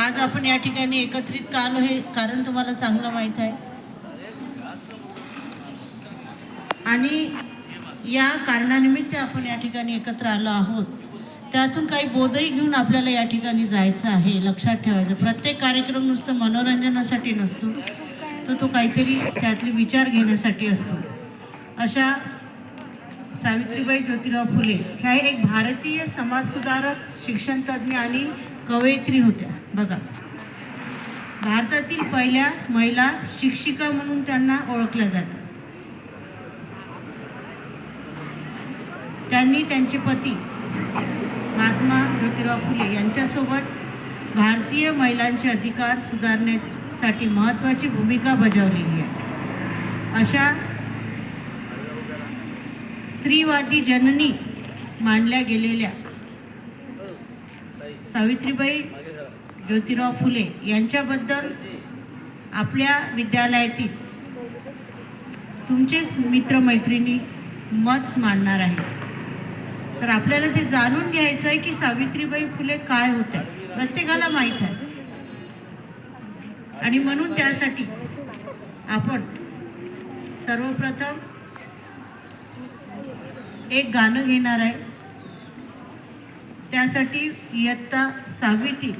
आज आपण या ठिकाणी एकत्रित का आलो हे कारण तुम्हाला चांगलं माहीत आहे आणि या कारणानिमित्त आपण या ठिकाणी एकत्र आलो आहोत. त्यातून काही बोधही घेऊन आपल्याला या ठिकाणी जायचं आहे. लक्षात ठेवायचं, प्रत्येक कार्यक्रम नुसतं मनोरंजनासाठी नसतो, तो काहीतरी त्यातले विचार घेण्यासाठी असतो. अशा सावित्रीबाई ज्योतिराव फुले ह्या एक भारतीय समाजसुधारक, शिक्षणतज्ज्ञ आणि कवयित्री होत्या. बघा, भारतातील पहिल्या महिला शिक्षिका म्हणून त्यांना ओळखलं जातं. त्यांनी त्यांचे पती महात्मा ज्योतिराव फुले यांच्यासोबत भारतीय महिलांचे अधिकार सुधारण्यासाठी महत्त्वाची भूमिका बजावलेली आहे. अशा स्त्रीवादी जननी मानल्या गेलेल्या सावित्रीबाई ज्योतिराव फुले यांच्याबद्दल आपल्या विद्यालयातील तुमचेच मित्रमैत्रिणी मत मांडणार आहे. तर आपल्याला ते जाणून घ्यायचं आहे की सावित्रीबाई फुले काय होत्या. प्रत्येकाला माहीत आहे आणि म्हणून त्यासाठी आपण सर्वप्रथम एक गाणं घेणार आहे. त्यासाठी इयत्ता 6वीतील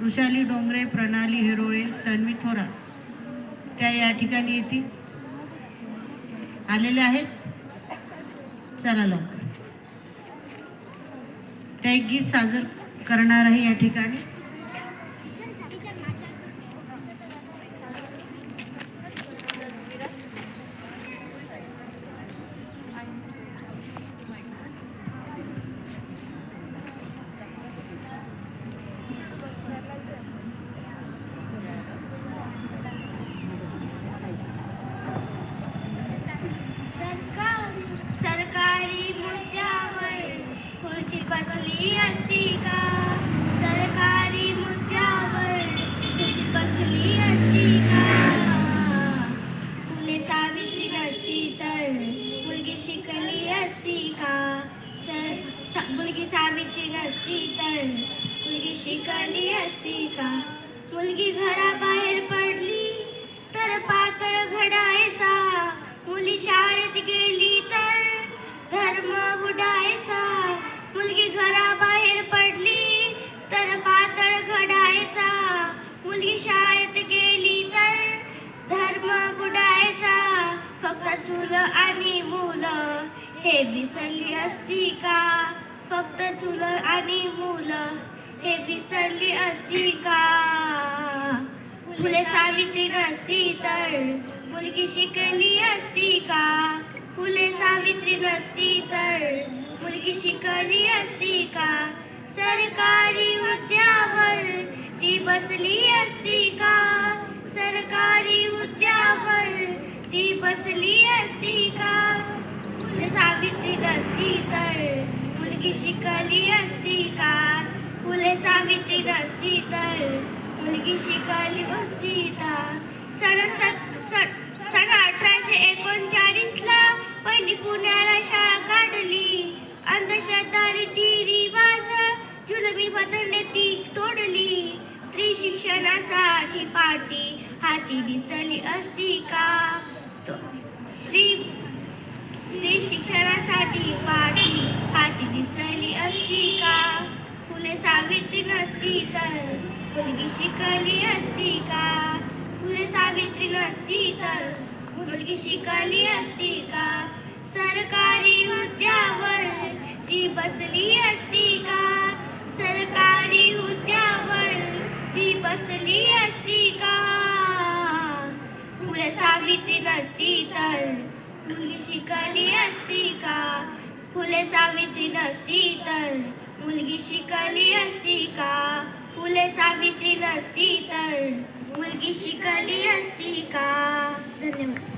वृषाली डोंगरे, प्रणाली हिरोळे, तन्वी थोरात त्या या ठिकाणी येतील, आलेले आहेत. चला लवकर. त्या एक गीत सादर करणार आहे या ठिकाणी. सरकारी मुद्द्यावर खुर्ची बसली असती का? सरकारी मुद्द्यावर खुर्ची बसली असती का? फुले सावित्री नसती तर मुलगी शिकली असती का? मुलगी सावित्री नसती तर मुलगी शिकली असती का? मुलगी घराबाहेर पडली तर पातळ घडायचा, मुली शाळेत गेली तर धर्म बुडायचा. मुलगी घराबाहेर पडली तर पातळ घडायचा, मुलगी शाळेत गेली तर धर्म बुडायचा. फक्त चूल आणि मुलं हे विसरली असती का? फक्त चूल आणि मुलं हे विसरली असती का? फुले सावित्री नसती तर मुलगी शिकली असती का? फुले सावित्री नसती तर मुलगी शिकली असती का? सरकारी हुद्द्यावर ती बसली असती का? सरकारी हुद्द्यावर ती बसली असती का? फुले सावित्री नसती तर मुलगी शिकली असती का? फुले सावित्री नसती तर मुलगी शिकली असती का? सन 1839ला पहिली पुण्याला शाळा काढली. अंधश्रद्धा रीतिरिवाज जुलमी पद्धतीने ती तोडली. स्त्री शिक्षणासाठी पाठी हाती दिसली असती का? स्त्री शिक्षणासाठी पाठी हाती दिसली असती का? फुले सावित्री नसती तर मुलगी शिकली असती का? फुले सावित्री नसती तर मुलगी शिकली असती का? सरकारी हुद्द्यावर ती बसली असती का? सरकारी हुद्द्यावर ती बसली असती का? फुले सावित्री नसती तर मुलगी शिकली असती का? फुले सावित्री नसती तर मुलगी शिकली असती का? फुले सावित्री नसती तर मुलगी शिकली असती का? धन्यवाद.